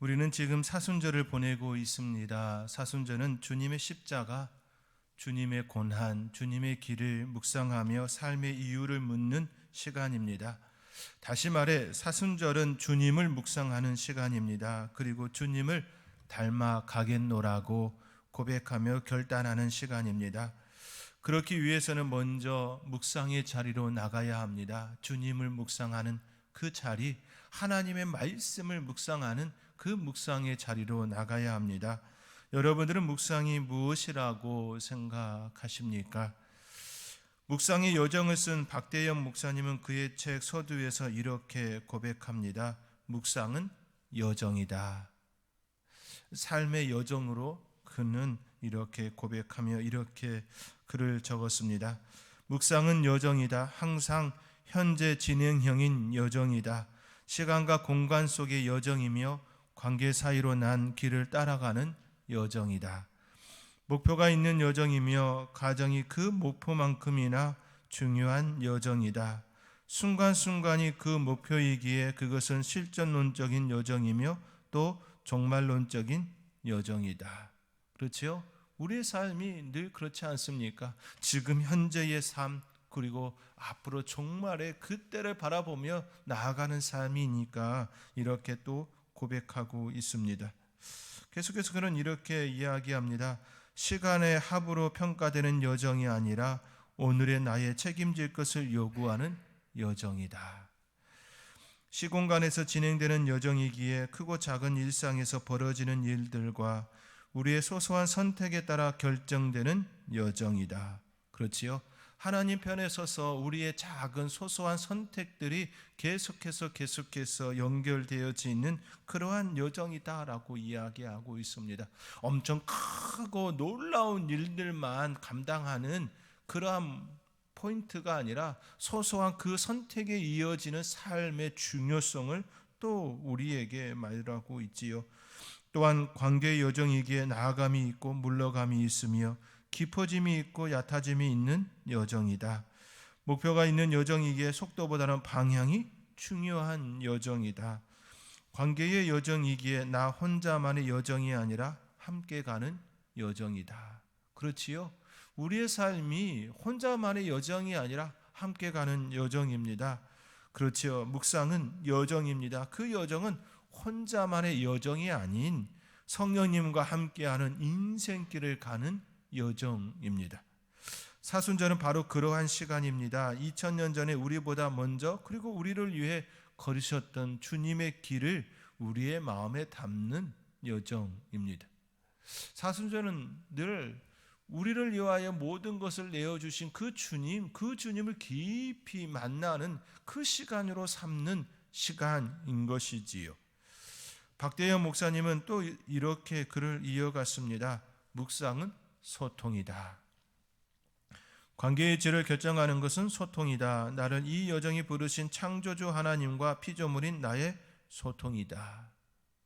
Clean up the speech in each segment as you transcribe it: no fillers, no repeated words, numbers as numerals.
우리는 지금 사순절을 보내고 있습니다. 사순절은 주님의 십자가, 주님의 고난, 주님의 길을 묵상하며 삶의 이유를 묻는 시간입니다. 다시 말해 사순절은 주님을 묵상하는 시간입니다. 그리고 주님을 닮아 가겠노라고 고백하며 결단하는 시간입니다. 그렇기 위해서는 먼저 묵상의 자리로 나가야 합니다. 주님을 묵상하는 그 자리, 하나님의 말씀을 묵상하는 그 묵상의 자리로 나가야 합니다. 여러분들은 묵상이 무엇이라고 생각하십니까? 묵상의 여정을 쓴 박대영 목사님은 그의 책 서두에서 이렇게 고백합니다. 묵상은 여정이다. 삶의 여정으로 그는 이렇게 고백하며 이렇게 글을 적었습니다. 묵상은 여정이다. 항상 현재 진행형인 여정이다. 시간과 공간 속의 여정이며 관계 사이로 난 길을 따라가는 여정이다. 목표가 있는 여정이며 가정이 그 목표만큼이나 중요한 여정이다. 순간순간이 그 목표이기에 그것은 실전론적인 여정이며 또 종말론적인 여정이다. 그렇지요? 우리의 삶이 늘 그렇지 않습니까? 지금 현재의 삶 그리고 앞으로 종말의 그때를 바라보며 나아가는 삶이니까 이렇게 또 고백하고 있습니다. 계속해서 그는 이렇게 이야기합니다. 시간의 합으로 평가되는 여정이 아니라 오늘의 나의 책임질 것을 요구하는 여정이다. 시공간에서 진행되는 여정이기에 크고 작은 일상에서 벌어지는 일들과 우리의 소소한 선택에 따라 결정되는 여정이다. 그렇지요? 하나님 편에 서서 우리의 작은 소소한 선택들이 계속해서 연결되어져 있는 그러한 여정이다라고 이야기하고 있습니다. 엄청 크고 놀라운 일들만 감당하는 그러한 포인트가 아니라 소소한 그 선택에 이어지는 삶의 중요성을 또 우리에게 말하고 있지요. 또한 관계의 여정이기에 나아감이 있고 물러감이 있으며 깊어짐이 있고 얕아짐이 있는 여정이다. 목표가 있는 여정이기에 속도보다는 방향이 중요한 여정이다. 관계의 여정이기에 나 혼자만의 여정이 아니라 함께 가는 여정이다. 그렇지요? 우리의 삶이 혼자만의 여정이 아니라 함께 가는 여정입니다. 그렇지요? 묵상은 여정입니다. 그 여정은 혼자만의 여정이 아닌 성령님과 함께하는 인생길을 가는 여정입니다. 사순절은 바로 그러한 시간입니다. 2000년 전에 우리보다 먼저 그리고 우리를 위해 걸으셨던 주님의 길을 우리의 마음에 담는 여정입니다. 사순절은 늘 우리를 위하여 모든 것을 내어주신 그 주님을 깊이 만나는 그 시간으로 삼는 시간인 것이지요. 박대영 목사님은 또 이렇게 글을 이어갔습니다. 묵상은 소통이다. 관계의 질을 결정하는 것은 소통이다. 나를 이 여정이 부르신 창조주 하나님과 피조물인 나의 소통이다.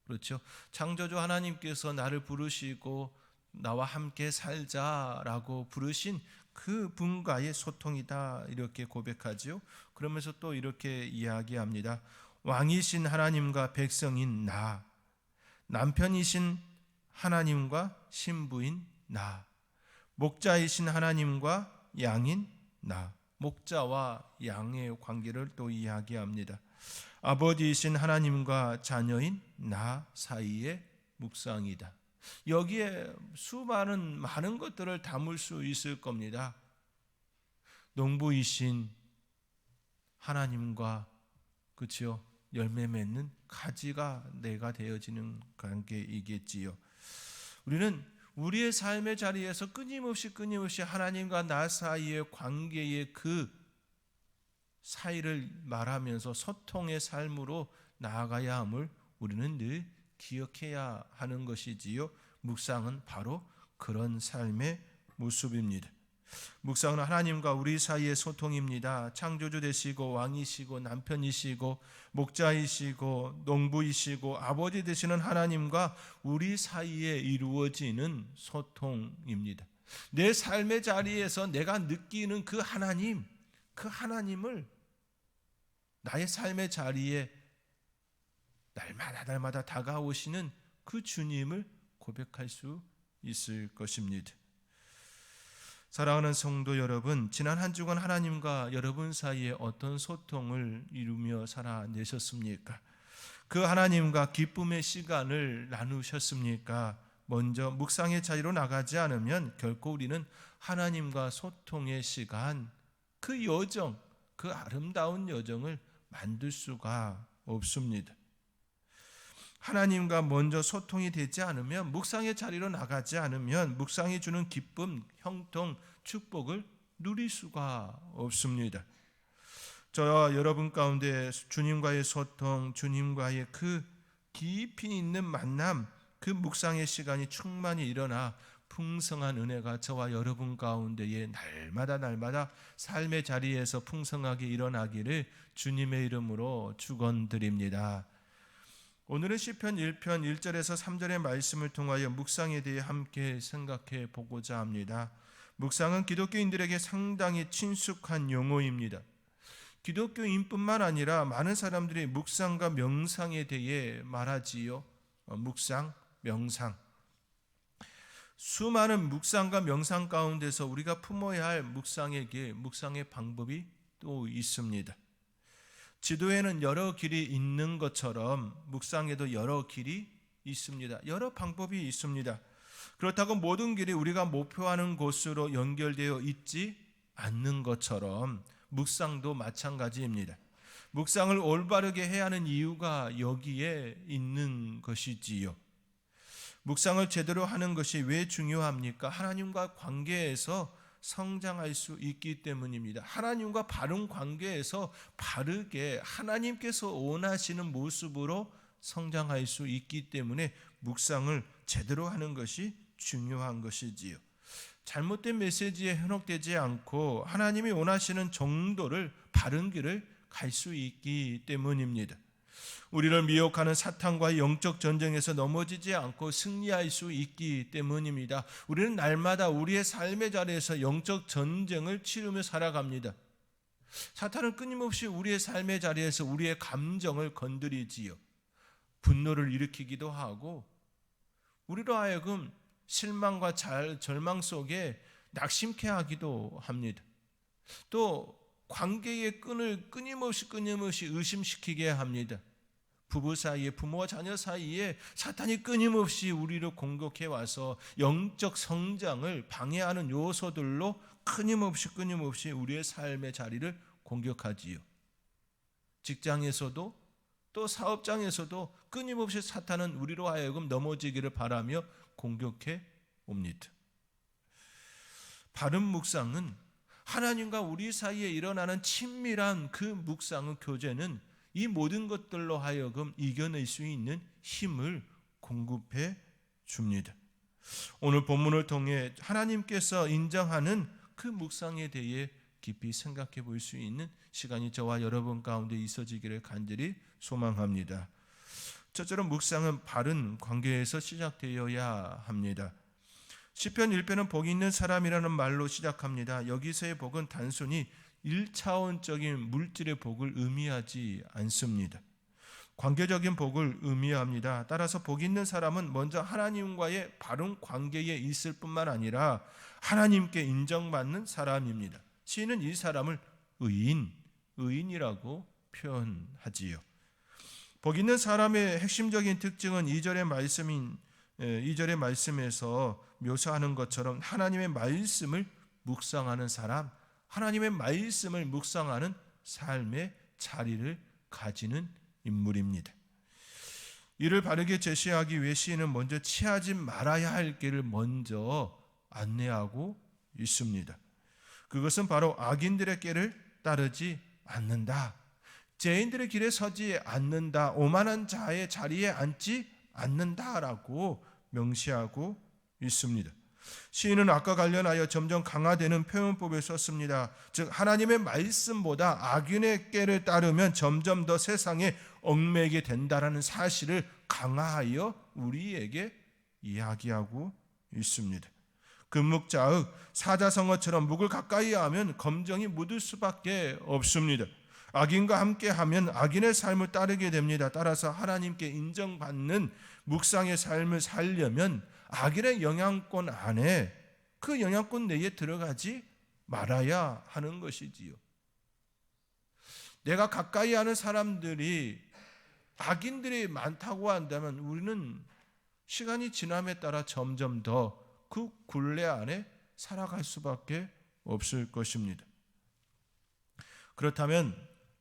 그렇죠? 창조주 하나님께서 나를 부르시고 나와 함께 살자라고 부르신 그 분과의 소통이다. 이렇게 고백하지요. 그러면서 또 이렇게 이야기합니다. 왕이신 하나님과 백성인 나, 남편이신 하나님과 신부인 나, 목자이신 하나님과 양인 나. 목자와 양의 관계를 또 이야기합니다. 아버지이신 하나님과 자녀인 나 사이의 묵상이다. 여기에 많은 것들을 담을 수 있을 겁니다. 농부이신 하나님과 그렇죠? 열매 맺는 가지가 내가 되어지는 관계이겠지요. 우리는 우리의 삶의 자리에서 끊임없이 하나님과 나 사이의 관계의 그 사이를 말하면서 소통의 삶으로 나아가야 함을 우리는 늘 기억해야 하는 것이지요. 묵상은 바로 그런 삶의 모습입니다. 묵상은 하나님과 우리 사이의 소통입니다. 창조주 되시고 왕이시고 남편이시고 목자이시고 농부이시고 아버지 되시는 하나님과 우리 사이에 이루어지는 소통입니다. 내 삶의 자리에서 내가 느끼는 그 하나님을 나의 삶의 자리에 날마다 다가오시는 그 주님을 고백할 수 있을 것입니다. 사랑하는 성도 여러분, 지난 한 주간 하나님과 여러분 사이에 어떤 소통을 이루며 살아내셨습니까? 그 하나님과 기쁨의 시간을 나누셨습니까? 먼저 묵상의 자리로 나가지 않으면 결코 우리는 하나님과 소통의 시간, 그 여정, 그 아름다운 여정을 만들 수가 없습니다. 하나님과 먼저 소통이 되지 않으면, 묵상의 자리로 나가지 않으면 묵상이 주는 기쁨, 형통, 축복을 누릴 수가 없습니다. 저와 여러분 가운데 주님과의 소통, 주님과의 그 깊이 있는 만남, 그 묵상의 시간이 충만히 일어나 풍성한 은혜가 저와 여러분 가운데에 날마다 삶의 자리에서 풍성하게 일어나기를 주님의 이름으로 축원드립니다. 오늘은 시편 1편 1절에서 3절의 말씀을 통하여 묵상에 대해 함께 생각해 보고자 합니다. 묵상은 기독교인들에게 상당히 친숙한 용어입니다. 기독교인뿐만 아니라 많은 사람들이 묵상과 명상에 대해 말하지요. 묵상, 명상. 수많은 묵상과 명상 가운데서 우리가 품어야 할 묵상의 길, 묵상의 방법이 또 있습니다. 지도에는 여러 길이 있는 것처럼 묵상에도 여러 길이 있습니다. 여러 방법이 있습니다. 그렇다고 모든 길이 우리가 목표하는 곳으로 연결되어 있지 않는 것처럼 묵상도 마찬가지입니다. 묵상을 올바르게 해야 하는 이유가 여기에 있는 것이지요. 묵상을 제대로 하는 것이 왜 중요합니까? 하나님과 관계에서 성장할 수 있기 때문입니다. 하나님과 바른 관계에서 바르게 하나님께서 원하시는 모습으로 성장할 수 있기 때문에 묵상을 제대로 하는 것이 중요한 것이지요. 잘못된 메시지에 현혹되지 않고 하나님이 원하시는 정도를 바른 길을 갈 수 있기 때문입니다. 우리를 미혹하는 사탄과의 영적 전쟁에서 넘어지지 않고 승리할 수 있기 때문입니다. 우리는 날마다 우리의 삶의 자리에서 영적 전쟁을 치르며 살아갑니다. 사탄은 끊임없이 우리의 삶의 자리에서 우리의 감정을 건드리지요. 분노를 일으키기도 하고 우리로 하여금 실망과 절망 속에 낙심케 하기도 합니다. 또 관계의 끈을 끊임없이 의심시키게 합니다. 부부 사이에, 부모와 자녀 사이에 사탄이 끊임없이 우리를 공격해 와서 영적 성장을 방해하는 요소들로 끊임없이 우리의 삶의 자리를 공격하지요. 직장에서도 또 사업장에서도 끊임없이 사탄은 우리로 하여금 넘어지기를 바라며 공격해 옵니다. 바른 묵상은 하나님과 우리 사이에 일어나는 친밀한 그 묵상의 교제는 이 모든 것들로 하여금 이겨낼 수 있는 힘을 공급해 줍니다. 오늘 본문을 통해 하나님께서 인정하는 그 묵상에 대해 깊이 생각해 볼 수 있는 시간이 저와 여러분 가운데 있어지기를 간절히 소망합니다. 첫째로 묵상은 바른 관계에서 시작되어야 합니다. 시편 1편은 복이 있는 사람이라는 말로 시작합니다. 여기서의 복은 단순히 1차원적인 물질의 복을 의미하지 않습니다. 관계적인 복을 의미합니다. 따라서 복 있는 사람은 먼저 하나님과의 바른 관계에 있을 뿐만 아니라 하나님께 인정받는 사람입니다. 시인은 이 사람을 의인이라고 표현하지요. 복 있는 사람의 핵심적인 특징은 2절의 말씀에서 묘사하는 것처럼 하나님의 말씀을 묵상하는 사람, 하나님의 말씀을 묵상하는 삶의 자리를 가지는 인물입니다. 이를 바르게 제시하기 위해 시인은 먼저 취하지 말아야 할 길을 먼저 안내하고 있습니다. 그것은 바로 악인들의 길을 따르지 않는다, 죄인들의 길에 서지 않는다, 오만한 자의 자리에 앉지 않는다라고 명시하고 있습니다. 시인은 악과 관련하여 점점 강화되는 표현법을 썼습니다. 즉 하나님의 말씀보다 악인의 꾀를 따르면 점점 더 세상에 얽매이게 된다라는 사실을 강화하여 우리에게 이야기하고 있습니다. 금묵자의 사자성어처럼 묵을 가까이 하면 검정이 묻을 수밖에 없습니다. 악인과 함께하면 악인의 삶을 따르게 됩니다. 따라서 하나님께 인정받는 묵상의 삶을 살려면 악인의 영향권 안에, 그 영향권 내에 들어가지 말아야 하는 것이지요. 내가 가까이 하는 사람들이 악인들이 많다고 한다면 우리는 시간이 지남에 따라 점점 더 그 굴레 안에 살아갈 수밖에 없을 것입니다. 그렇다면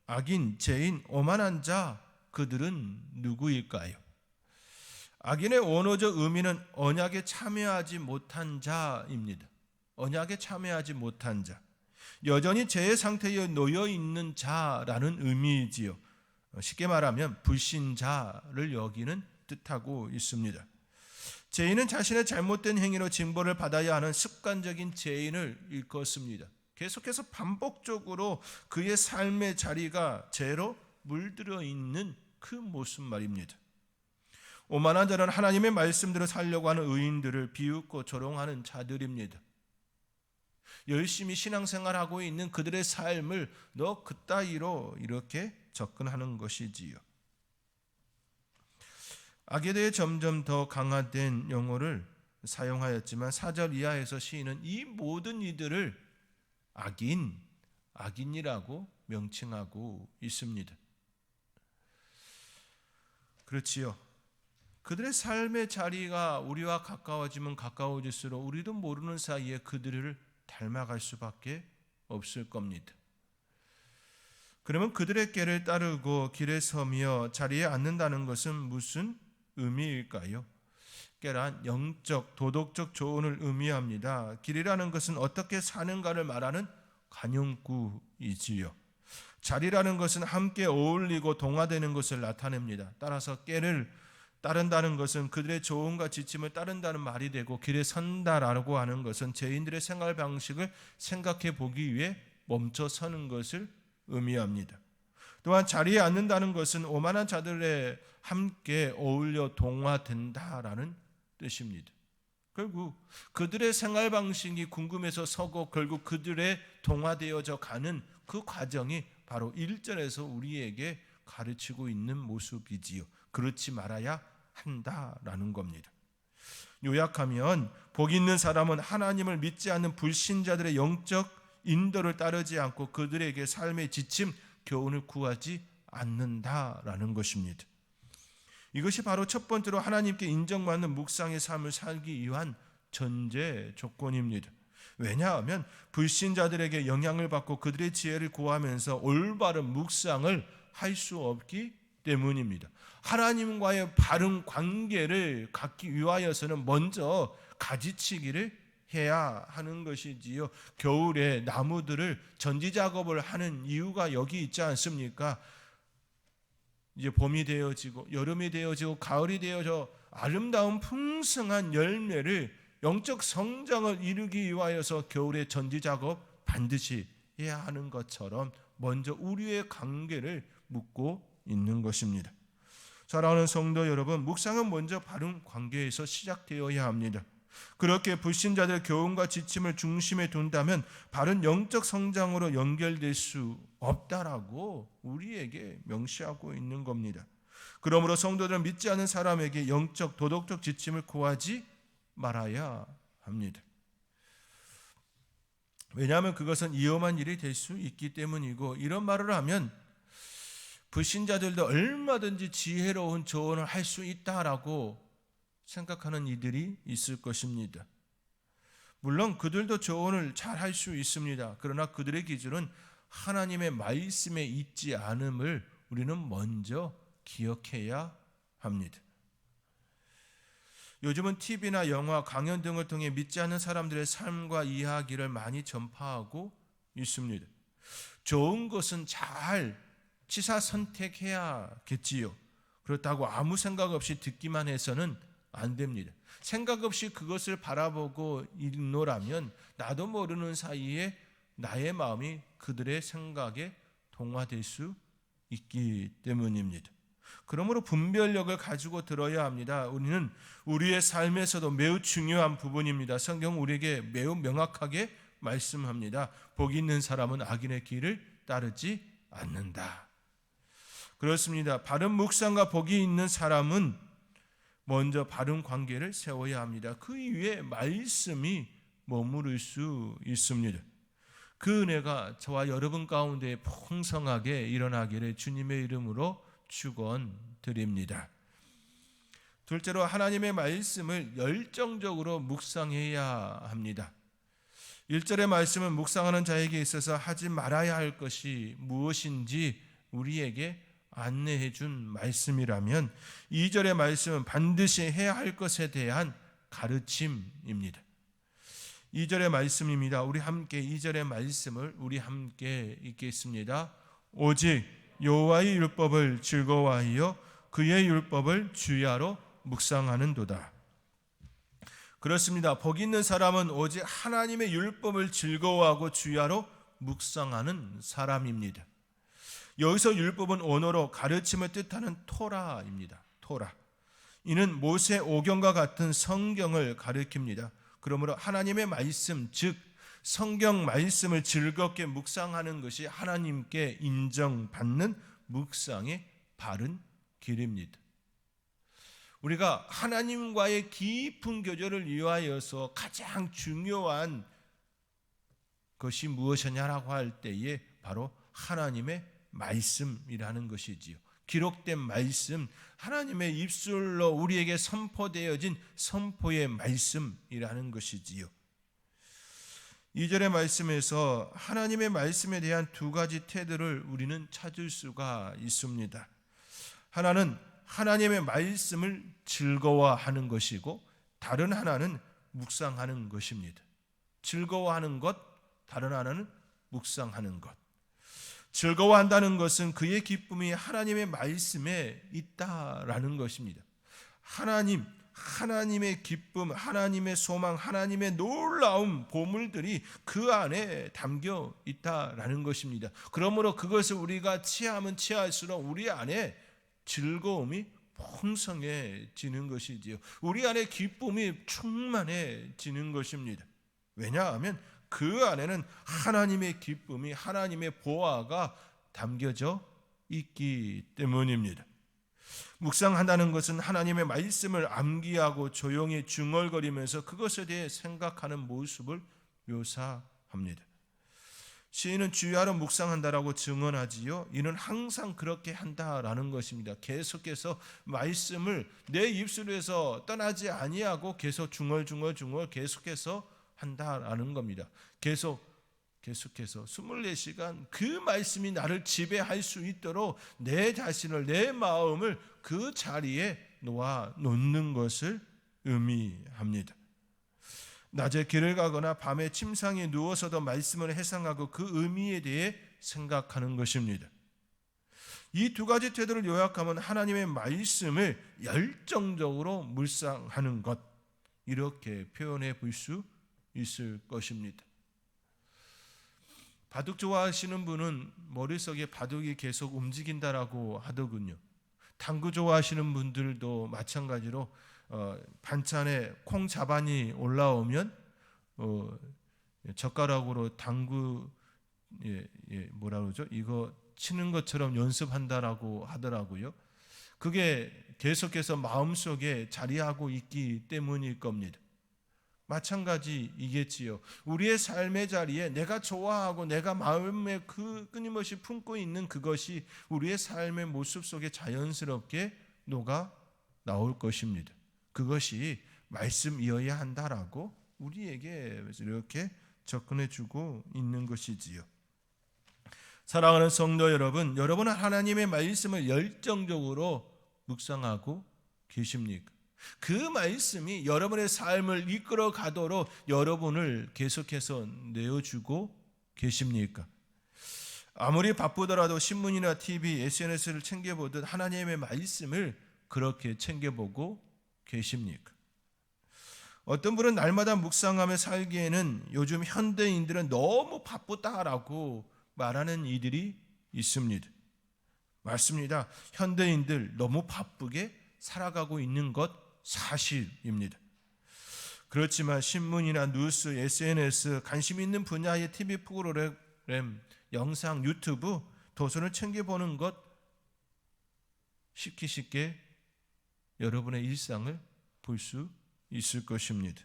악인, 죄인, 오만한 자, 그들은 누구일까요? 악인의 원어적 의미는 언약에 참여하지 못한 자입니다. 언약에 참여하지 못한 자, 여전히 죄의 상태에 놓여 있는 자라는 의미이지요. 쉽게 말하면 불신자를 여기는 뜻하고 있습니다. 죄인은 자신의 잘못된 행위로 징벌을 받아야 하는 습관적인 죄인을 일컫습니다. 계속해서 반복적으로 그의 삶의 자리가 죄로 물들어 있는 그 모습 말입니다. 오만한 자는 하나님의 말씀대로 살려고 하는 의인들을 비웃고 조롱하는 자들입니다. 열심히 신앙생활하고 있는 그들의 삶을 너 그따위로 이렇게 접근하는 것이지요. 악에 대해 점점 더 강화된 용어를 사용하였지만 4절 이하에서 시인은 이 모든 이들을 악인이라고 명칭하고 있습니다. 그렇지요. 그들의 삶의 자리가 우리와 가까워지면 가까워질수록 우리도 모르는 사이에 그들을 닮아갈 수밖에 없을 겁니다. 그러면 그들의 길을 따르고 길에 서며 자리에 앉는다는 것은 무슨 의미일까요? 깨란 영적, 도덕적 조언을 의미합니다. 길이라는 것은 어떻게 사는가를 말하는 관용구이지요. 자리라는 것은 함께 어울리고 동화되는 것을 나타냅니다. 따라서 깨를 따른다는 것은 그들의 조언과 지침을 따른다는 말이 되고, 길에 선다라고 하는 것은 죄인들의 생활 방식을 생각해 보기 위해 멈춰 서는 것을 의미합니다. 또한 자리에 앉는다는 것은 오만한 자들에 함께 어울려 동화된다라는 뜻입니다. 결국 그들의 생활 방식이 궁금해서 서고 결국 그들의 동화되어져 가는 그 과정이 바로 1절에서 우리에게 가르치고 있는 모습이지요. 그렇지 말아야 한다라는 겁니다. 요약하면 복 있는 사람은 하나님을 믿지 않는 불신자들의 영적 인도를 따르지 않고 그들에게 삶의 지침, 교훈을 구하지 않는다라는 것입니다. 이것이 바로 첫 번째로 하나님께 인정받는 묵상의 삶을 살기 위한 전제 조건입니다. 왜냐하면 불신자들에게 영향을 받고 그들의 지혜를 구하면서 올바른 묵상을 할 수 없기 때문입니다. 하나님과의 바른 관계를 갖기 위하여서는 먼저 가지치기를 해야 하는 것이지요. 겨울에 나무들을 전지 작업을 하는 이유가 여기 있지 않습니까? 이제 봄이 되어지고 여름이 되어지고 가을이 되어져 아름다운 풍성한 열매를, 영적 성장을 이루기 위하여서 겨울에 전지 작업 반드시 해야 하는 것처럼 먼저 우리의 관계를 묻고 있는 것입니다. 사랑하는 성도 여러분, 묵상은 먼저 바른 관계에서 시작되어야 합니다. 그렇게 불신자들의 교훈과 지침을 중심에 둔다면 바른 영적 성장으로 연결될 수 없다라고 우리에게 명시하고 있는 겁니다. 그러므로 성도들은 믿지 않는 사람에게 영적, 도덕적 지침을 구하지 말아야 합니다. 왜냐하면 그것은 위험한 일이 될 수 있기 때문이고, 이런 말을 하면 불신자들도 얼마든지 지혜로운 조언을 할 수 있다라고 생각하는 이들이 있을 것입니다. 물론 그들도 조언을 잘 할 수 있습니다. 그러나 그들의 기준은 하나님의 말씀에 있지 않음을 우리는 먼저 기억해야 합니다. 요즘은 TV나 영화, 강연 등을 통해 믿지 않는 사람들의 삶과 이야기를 많이 전파하고 있습니다. 좋은 것은 잘 취사 선택해야겠지요. 그렇다고 아무 생각 없이 듣기만 해서는 안 됩니다. 생각 없이 그것을 바라보고 있노라면 나도 모르는 사이에 나의 마음이 그들의 생각에 동화될 수 있기 때문입니다. 그러므로 분별력을 가지고 들어야 합니다. 우리는 우리의 삶에서도 매우 중요한 부분입니다. 성경은 우리에게 매우 명확하게 말씀합니다. 복 있는 사람은 악인의 길을 따르지 않는다. 그렇습니다. 바른 묵상과 복이 있는 사람은 먼저 바른 관계를 세워야 합니다. 그 위에 말씀이 머무를 수 있습니다. 그 은혜가 저와 여러분 가운데 풍성하게 일어나기를 주님의 이름으로 축원드립니다. 둘째로 하나님의 말씀을 열정적으로 묵상해야 합니다. 1절의 말씀은 묵상하는 자에게 있어서 하지 말아야 할 것이 무엇인지 우리에게 안내해 준 말씀이라면 2절의 말씀은 반드시 해야 할 것에 대한 가르침입니다. 2절의 말씀입니다. 우리 함께 2절의 말씀을 우리 함께 읽겠습니다. 오직 여호와의 율법을 즐거워하여 그의 율법을 주야로 묵상하는도다. 그렇습니다. 복 있는 사람은 오직 하나님의 율법을 즐거워하고 주야로 묵상하는 사람입니다. 여기서 율법은 언어로 가르침을 뜻하는 토라입니다. 토라. 이는 모세 오경과 같은 성경을 가리킵니다. 그러므로 하나님의 말씀, 즉 성경 말씀을 즐겁게 묵상하는 것이 하나님께 인정받는 묵상의 바른 길입니다. 우리가 하나님과의 깊은 교제를 위하여서 가장 중요한 것이 무엇이냐라고 할 때에 바로 하나님의 말씀이라는 것이지요. 기록된 말씀, 하나님의 입술로 우리에게 선포되어진 선포의 말씀이라는 것이지요. 2절의 말씀에서 하나님의 말씀에 대한 두 가지 태도를 우리는 찾을 수가 있습니다. 하나는 하나님의 말씀을 즐거워하는 것이고 다른 하나는 묵상하는 것입니다. 즐거워하는 것, 다른 하나는 묵상하는 것. 즐거워한다는 것은 그의 기쁨이 하나님의 말씀에 있다라는 것입니다. 하나님의 기쁨, 하나님의 소망, 하나님의 놀라운 보물들이 그 안에 담겨 있다라는 것입니다. 그러므로 그것을 우리가 취하면 취할수록 우리 안에 즐거움이 풍성해지는 것이지요. 우리 안에 기쁨이 충만해지는 것입니다. 왜냐하면 그 안에는 하나님의 기쁨이, 하나님의 보화가 담겨져 있기 때문입니다. 묵상한다는 것은 하나님의 말씀을 암기하고 조용히 중얼거리면서 그것에 대해 생각하는 모습을 묘사합니다. 시인은 주야로 묵상한다라고 증언하지요. 이는 항상 그렇게 한다라는 것입니다. 계속해서 말씀을 내 입술에서 떠나지 아니하고 계속 중얼중얼 계속해서 한다라는 겁니다. 계속해서 24시간 그 말씀이 나를 지배할 수 있도록 내 자신을, 내 마음을 그 자리에 놓아 놓는 것을 의미합니다. 낮에 길을 가거나 밤에 침상에 누워서도 말씀을 해상하고 그 의미에 대해 생각하는 것입니다. 이 두 가지 태도를 요약하면 하나님의 말씀을 열정적으로 묵상하는 것, 이렇게 표현해 볼 수 있을 것입니다. 바둑 좋아하시는 분은 머릿속에 바둑이 계속 움직인다라고 하더군요. 당구 좋아하시는 분들도 마찬가지로 반찬에 콩 자반이 올라오면 젓가락으로 당구 뭐라 그러죠? 이거 치는 것처럼 연습한다라고 하더라고요. 그게 계속해서 마음속에 자리하고 있기 때문일 겁니다. 마찬가지이겠지요. 우리의 삶의 자리에 내가 좋아하고 내가 마음에 끊임없이 품고 있는 그것이 우리의 삶의 모습 속에 자연스럽게 녹아 나올 것입니다. 그것이 말씀이어야 한다라고 우리에게 이렇게 접근해주고 있는 것이지요. 사랑하는 성도 여러분, 여러분은 하나님의 말씀을 열정적으로 묵상하고 계십니까? 그 말씀이 여러분의 삶을 이끌어 가도록 여러분을 계속해서 내어주고 계십니까? 아무리 바쁘더라도 신문이나 TV, SNS를 챙겨보듯 하나님의 말씀을 그렇게 챙겨보고 계십니까? 어떤 분은 날마다 묵상하며 살기에는 요즘 현대인들은 너무 바쁘다라고 말하는 이들이 있습니다. 맞습니다. 현대인들 너무 바쁘게 살아가고 있는 것 사실입니다. 그렇지만 신문이나 뉴스, SNS, 관심 있는 분야의 TV 프로그램, 영상, 유튜브 도서를 챙겨보는 것 쉽게 여러분의 일상을 볼 수 있을 것입니다.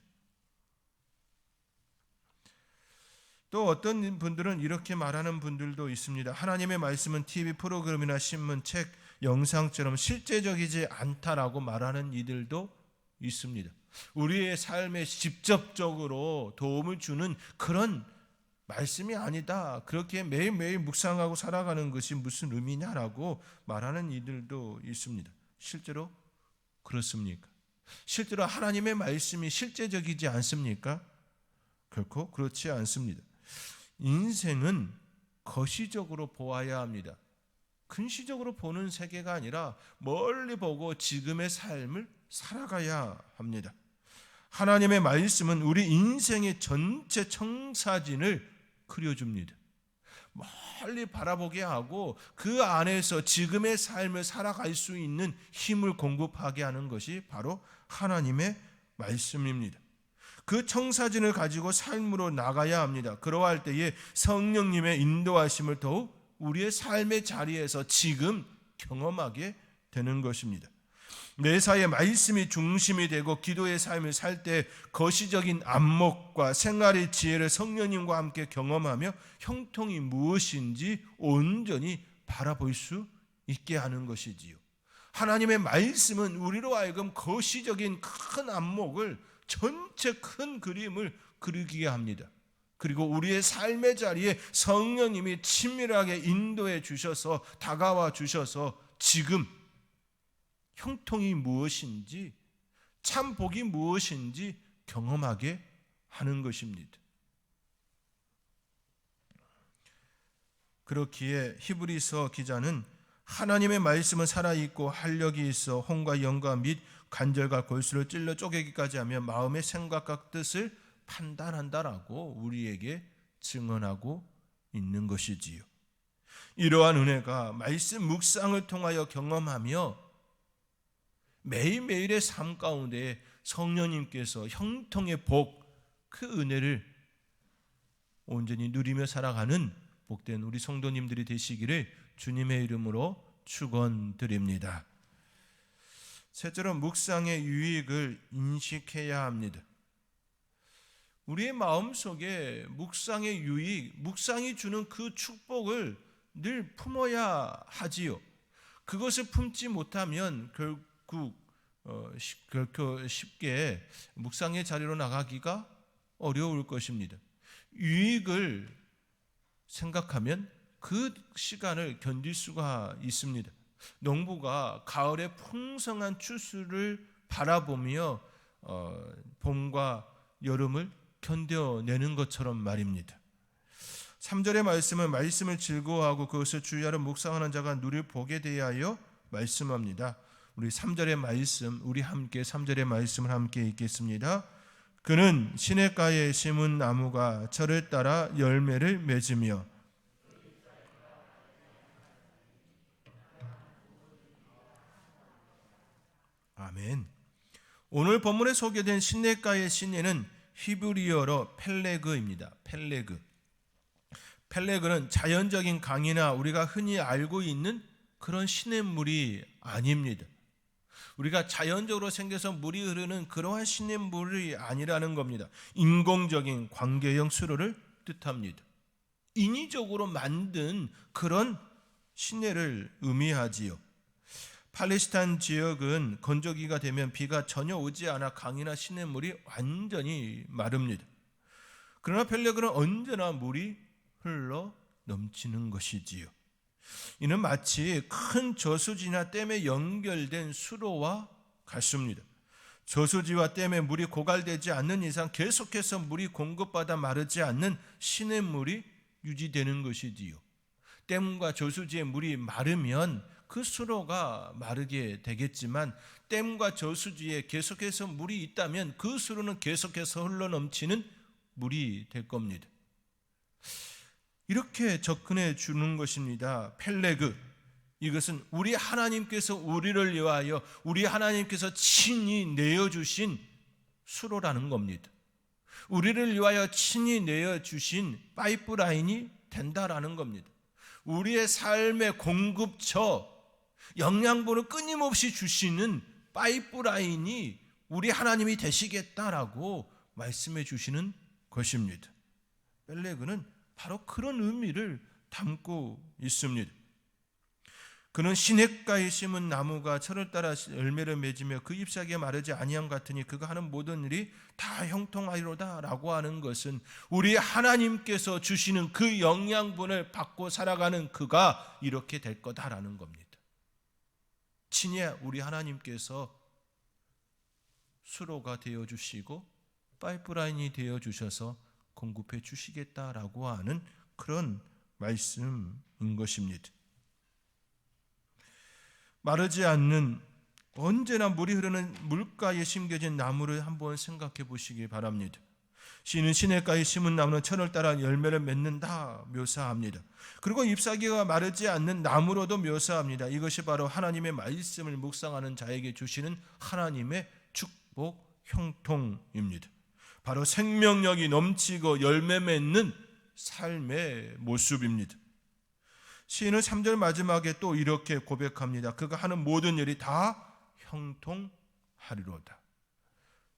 또 어떤 분들은 이렇게 말하는 분들도 있습니다. 하나님의 말씀은 TV 프로그램이나 신문, 책, 영상처럼 실제적이지 않다라고 말하는 이들도 있습니다. 우리의 삶에 직접적으로 도움을 주는 그런 말씀이 아니다. 그렇게 매일매일 묵상하고 살아가는 것이 무슨 의미냐라고 말하는 이들도 있습니다. 실제로 그렇습니까? 실제로 하나님의 말씀이 실제적이지 않습니까? 결코 그렇지 않습니다. 인생은 거시적으로 보아야 합니다. 근시적으로 보는 세계가 아니라 멀리 보고 지금의 삶을 살아가야 합니다. 하나님의 말씀은 우리 인생의 전체 청사진을 그려줍니다. 멀리 바라보게 하고 그 안에서 지금의 삶을 살아갈 수 있는 힘을 공급하게 하는 것이 바로 하나님의 말씀입니다. 그 청사진을 가지고 삶으로 나가야 합니다. 그러할 때에 성령님의 인도하심을 더욱 우리의 삶의 자리에서 지금 경험하게 되는 것입니다. 매사에 말씀이 중심이 되고 기도의 삶을 살 때 거시적인 안목과 생활의 지혜를 성령님과 함께 경험하며 형통이 무엇인지 온전히 바라볼 수 있게 하는 것이지요. 하나님의 말씀은 우리로 하여금 거시적인 큰 안목을 전체 큰 그림을 그리게 합니다. 그리고 우리의 삶의 자리에 성령님이 친밀하게 인도해 주셔서 다가와 주셔서 지금 형통이 무엇인지 참 복이 무엇인지 경험하게 하는 것입니다. 그렇기에 히브리서 기자는 하나님의 말씀은 살아있고 활력이 있어 혼과 영과 및 관절과 골수를 찔러 쪼개기까지 하며 마음의 생각과 뜻을 판단한다라고 우리에게 증언하고 있는 것이지요. 이러한 은혜가 말씀 묵상을 통하여 경험하며 매일매일의 삶 가운데 성령님께서 형통의 복, 그 은혜를 온전히 누리며 살아가는 복된 우리 성도님들이 되시기를 주님의 이름으로 축원드립니다. 셋째로 묵상의 유익을 인식해야 합니다. 우리의 마음속에 묵상의 유익, 묵상이 주는 그 축복을 늘 품어야 하지요. 그것을 품지 못하면 결국 결코 쉽게 묵상의 자리로 나가기가 어려울 것입니다. 유익을 생각하면 그 시간을 견딜 수가 있습니다. 농부가 가을에 풍성한 추수를 바라보며 봄과 여름을 견뎌내는 것처럼 말입니다. 3절의 말씀은 말씀을 즐거워하고 그것을 주의하러 묵상하는 자가 누릴 복에 대하여 말씀합니다. 우리 3절의 말씀, 우리 함께 3절의 말씀을 함께 읽겠습니다. 그는 시냇가에 심은 나무가 철을 따라 열매를 맺으며 아멘. 오늘 본문에 소개된 시냇가의 시내는 히브리어로 펠레그입니다. 펠레그는 자연적인 강이나 우리가 흔히 알고 있는 그런 시냇물이 아닙니다. 우리가 자연적으로 생겨서 물이 흐르는 그러한 시냇물이 아니라는 겁니다. 인공적인 광계형 수로를 뜻합니다. 인위적으로 만든 그런 시내를 의미하지요. 팔레스타인 지역은 건조기가 되면 비가 전혀 오지 않아 강이나 시냇물이 완전히 마릅니다. 그러나 펠레그는 언제나 물이 흘러 넘치는 것이지요. 이는 마치 큰 저수지나 댐에 연결된 수로와 같습니다. 저수지와 댐에 물이 고갈되지 않는 이상 계속해서 물이 공급받아 마르지 않는 시냇물이 유지되는 것이지요. 댐과 저수지의 물이 마르면 그 수로가 마르게 되겠지만 댐과 저수지에 계속해서 물이 있다면 그 수로는 계속해서 흘러넘치는 물이 될 겁니다. 이렇게 접근해 주는 것입니다. 펠레그, 이것은 우리 하나님께서 우리를 위하여 우리 하나님께서 친히 내어주신 수로라는 겁니다. 우리를 위하여 친히 내어주신 파이프라인이 된다라는 겁니다. 우리의 삶의 공급처, 영양분을 끊임없이 주시는 파이프라인이 우리 하나님이 되시겠다라고 말씀해 주시는 것입니다. 벨레그는 바로 그런 의미를 담고 있습니다. 그는 시냇가에 심은 나무가 철을 따라 열매를 맺으며 그 잎사귀에 마르지 아니함 같으니 그가 하는 모든 일이 다 형통하리로다라고 하는 것은 우리 하나님께서 주시는 그 영양분을 받고 살아가는 그가 이렇게 될 거다라는 겁니다. 친히 우리 하나님께서 수로가 되어주시고 파이프라인이 되어주셔서 공급해 주시겠다라고 하는 그런 말씀인 것입니다. 마르지 않는 언제나 물이 흐르는 물가에 심겨진 나무를 한번 생각해 보시기 바랍니다. 시인은 시냇가에 심은 나무는 철을 따라 열매를 맺는다 묘사합니다. 그리고 잎사귀가 마르지 않는 나무로도 묘사합니다. 이것이 바로 하나님의 말씀을 묵상하는 자에게 주시는 하나님의 축복 형통입니다. 바로 생명력이 넘치고 열매 맺는 삶의 모습입니다. 시인은 3절 마지막에 또 이렇게 고백합니다. 그가 하는 모든 일이 다 형통하리로다.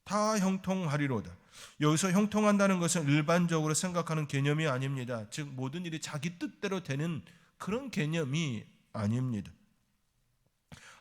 다 형통하리로다. 여기서 형통한다는 것은 일반적으로 생각하는 개념이 아닙니다. 즉 모든 일이 자기 뜻대로 되는 그런 개념이 아닙니다.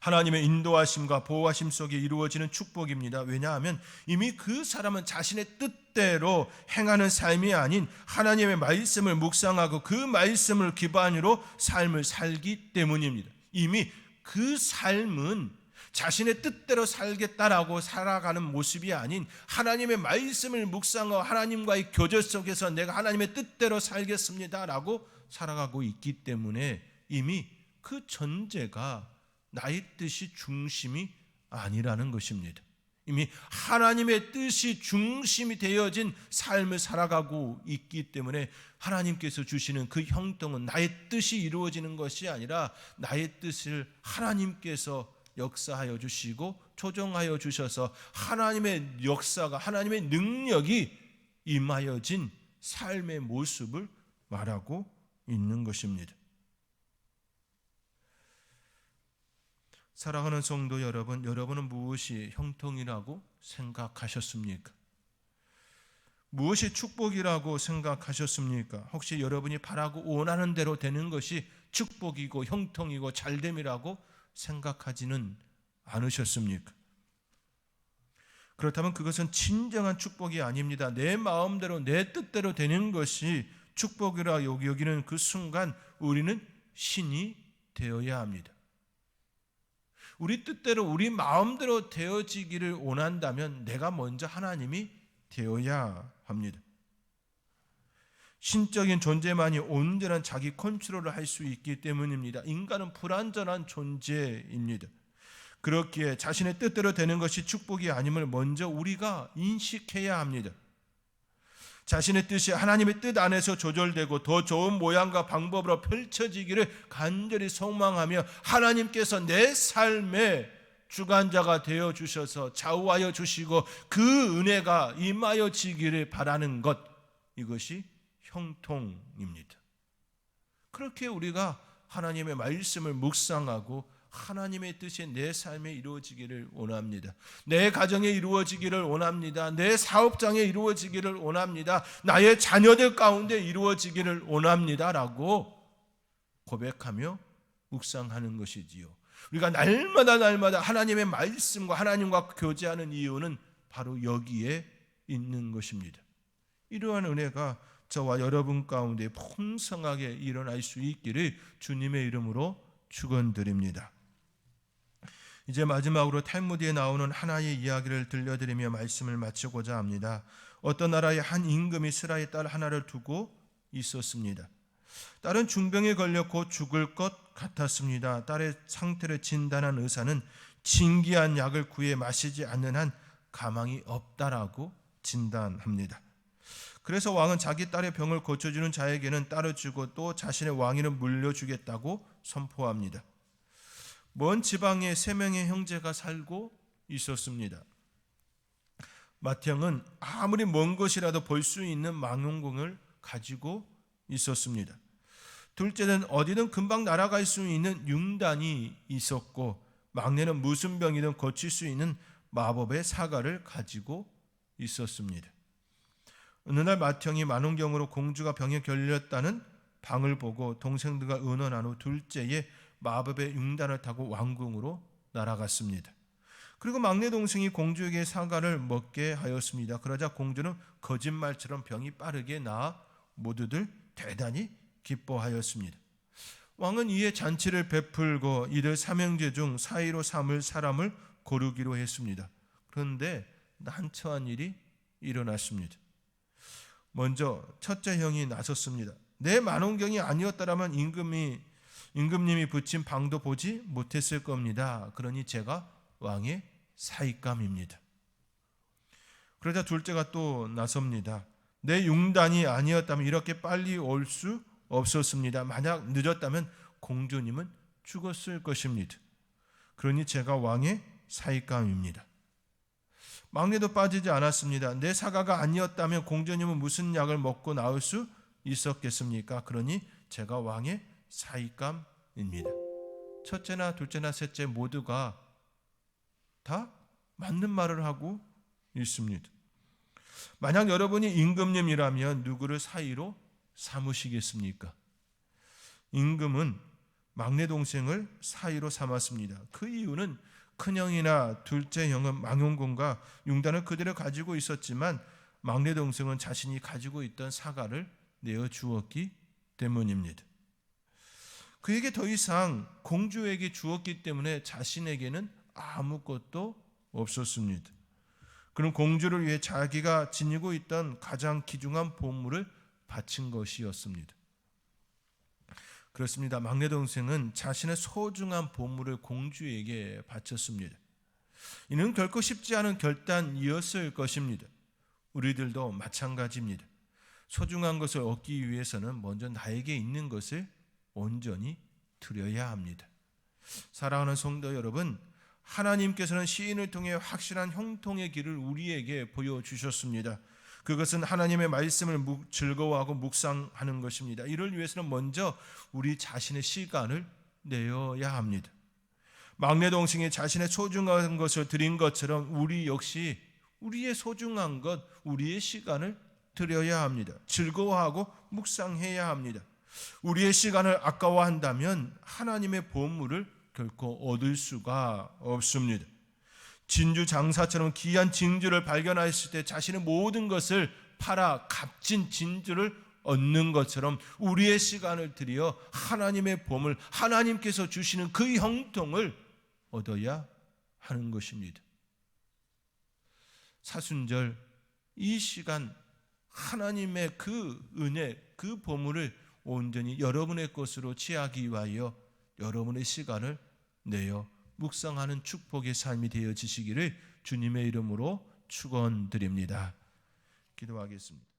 하나님의 인도하심과 보호하심 속에 이루어지는 축복입니다. 왜냐하면 이미 그 사람은 자신의 뜻대로 행하는 삶이 아닌 하나님의 말씀을 묵상하고 그 말씀을 기반으로 삶을 살기 때문입니다. 이미 그 삶은 자신의 뜻대로 살겠다라고 살아가는 모습이 아닌 하나님의 말씀을 묵상하고 하나님과의 교제 속에서 내가 하나님의 뜻대로 살겠습니다라고 살아가고 있기 때문에 이미 그 전제가 나의 뜻이 중심이 아니라는 것입니다. 이미 하나님의 뜻이 중심이 되어진 삶을 살아가고 있기 때문에 하나님께서 주시는 그 형통은 나의 뜻이 이루어지는 것이 아니라 나의 뜻을 하나님께서 역사하여 주시고 조정하여 주셔서 하나님의 역사가 하나님의 능력이 임하여진 삶의 모습을 말하고 있는 것입니다. 사랑하는 성도 여러분, 여러분은 무엇이 형통이라고 생각하셨습니까? 무엇이 축복이라고 생각하셨습니까? 혹시 여러분이 바라고 원하는 대로 되는 것이 축복이고 형통이고 잘됨이라고 생각하지는 않으셨습니까? 그렇다면 그것은 진정한 축복이 아닙니다. 내 마음대로 내 뜻대로 되는 것이 축복이라 여기는 그 순간 우리는 신이 되어야 합니다. 우리 뜻대로 우리 마음대로 되어지기를 원한다면 내가 먼저 하나님이 되어야 합니다. 신적인 존재만이 온전한 자기 컨트롤을 할 수 있기 때문입니다. 인간은 불완전한 존재입니다. 그렇기에 자신의 뜻대로 되는 것이 축복이 아님을 먼저 우리가 인식해야 합니다. 자신의 뜻이 하나님의 뜻 안에서 조절되고 더 좋은 모양과 방법으로 펼쳐지기를 간절히 소망하며 하나님께서 내 삶의 주관자가 되어 주셔서 좌우하여 주시고 그 은혜가 임하여지기를 바라는 것, 이것이 형통입니다. 그렇게 우리가 하나님의 말씀을 묵상하고 하나님의 뜻이 내 삶에 이루어지기를 원합니다. 내 가정에 이루어지기를 원합니다. 내 사업장에 이루어지기를 원합니다. 나의 자녀들 가운데 이루어지기를 원합니다라고 고백하며 묵상하는 것이지요. 우리가 날마다 하나님의 말씀과 하나님과 교제하는 이유는 바로 여기에 있는 것입니다. 이러한 은혜가 저와 여러분 가운데 풍성하게 일어날 수 있기를 주님의 이름으로 축원드립니다. 이제 마지막으로 탈무드에 나오는 하나의 이야기를 들려드리며 말씀을 마치고자 합니다. 어떤 나라의 한 임금이 스라의 딸 하나를 두고 있었습니다. 딸은 중병에 걸려 곧 죽을 것 같았습니다. 딸의 상태를 진단한 의사는 진기한 약을 구해 마시지 않는 한 가망이 없다라고 진단합니다. 그래서 왕은 자기 딸의 병을 고쳐주는 자에게는 딸을 주고 또 자신의 왕위를 물려주겠다고 선포합니다. 먼 지방에 3명의 형제가 살고 있었습니다. 맏형은 아무리 먼 것이라도 볼 수 있는 망원경을 가지고 있었습니다. 둘째는 어디든 금방 날아갈 수 있는 융단이 있었고, 막내는 무슨 병이든 고칠 수 있는 마법의 사과를 가지고 있었습니다. 어느 날 맏형이 만원경으로 공주가 병에 걸렸다는 방을 보고 동생들과 의논한 후 둘째의 마법의 융단을 타고 왕궁으로 날아갔습니다. 그리고 막내 동생이 공주에게 사과를 먹게 하였습니다. 그러자 공주는 거짓말처럼 병이 빠르게 나아 모두들 대단히 기뻐하였습니다. 왕은 이에 잔치를 베풀고 이들 삼형제 중 사이로 삼을 사람을 고르기로 했습니다. 그런데 난처한 일이 일어났습니다. 먼저 첫째 형이 나섰습니다. 내 만원경이 아니었다라면 임금님이 붙인 방도 보지 못했을 겁니다. 그러니 제가 왕의 사익감입니다. 그러자 둘째가 또 나섭니다. 내 융단이 아니었다면 이렇게 빨리 올 수 없었습니다. 만약 늦었다면 공주님은 죽었을 것입니다. 그러니 제가 왕의 사익감입니다. 막내도 빠지지 않았습니다. 내 사과가 아니었다면 공주님은 무슨 약을 먹고 나을 수 있었겠습니까? 그러니 제가 왕의 사익감입니다. 첫째나 둘째나 셋째 모두가 다 맞는 말을 하고 있습니다. 만약 여러분이 임금님이라면 누구를 사이로 삼으시겠습니까? 임금은 막내 동생을 사이로 삼았습니다. 그 이유는 큰형이나 둘째 형은 망원경과 융단을 그대로 가지고 있었지만 막내 동생은 자신이 가지고 있던 사과를 내어주었기 때문입니다. 그에게 더 이상 공주에게 주었기 때문에 자신에게는 아무것도 없었습니다. 그는 공주를 위해 자기가 지니고 있던 가장 귀중한 보물을 바친 것이었습니다. 그렇습니다. 막내 동생은 자신의 소중한 보물을 공주에게 바쳤습니다. 이는 결코 쉽지 않은 결단이었을 것입니다. 우리들도 마찬가지입니다. 소중한 것을 얻기 위해서는 먼저 나에게 있는 것을 온전히 드려야 합니다. 사랑하는 성도 여러분, 하나님께서는 시인을 통해 확실한 형통의 길을 우리에게 보여주셨습니다. 그것은 하나님의 말씀을 즐거워하고 묵상하는 것입니다. 이를 위해서는 먼저 우리 자신의 시간을 내어야 합니다. 막내 동생이 자신의 소중한 것을 드린 것처럼 우리 역시 우리의 소중한 것, 우리의 시간을 드려야 합니다. 즐거워하고 묵상해야 합니다. 우리의 시간을 아까워한다면 하나님의 보물을 결코 얻을 수가 없습니다. 진주 장사처럼 귀한 진주를 발견했을 때 자신의 모든 것을 팔아 값진 진주를 얻는 것처럼 우리의 시간을 들여 하나님의 보물, 하나님께서 주시는 그 형통을 얻어야 하는 것입니다. 사순절 이 시간 하나님의 그 은혜, 그 보물을 온전히 여러분의 것으로 취하기 위하여 여러분의 시간을 내어 묵상하는 축복의 삶이 되어지시기를 주님의 이름으로 축원드립니다. 기도하겠습니다.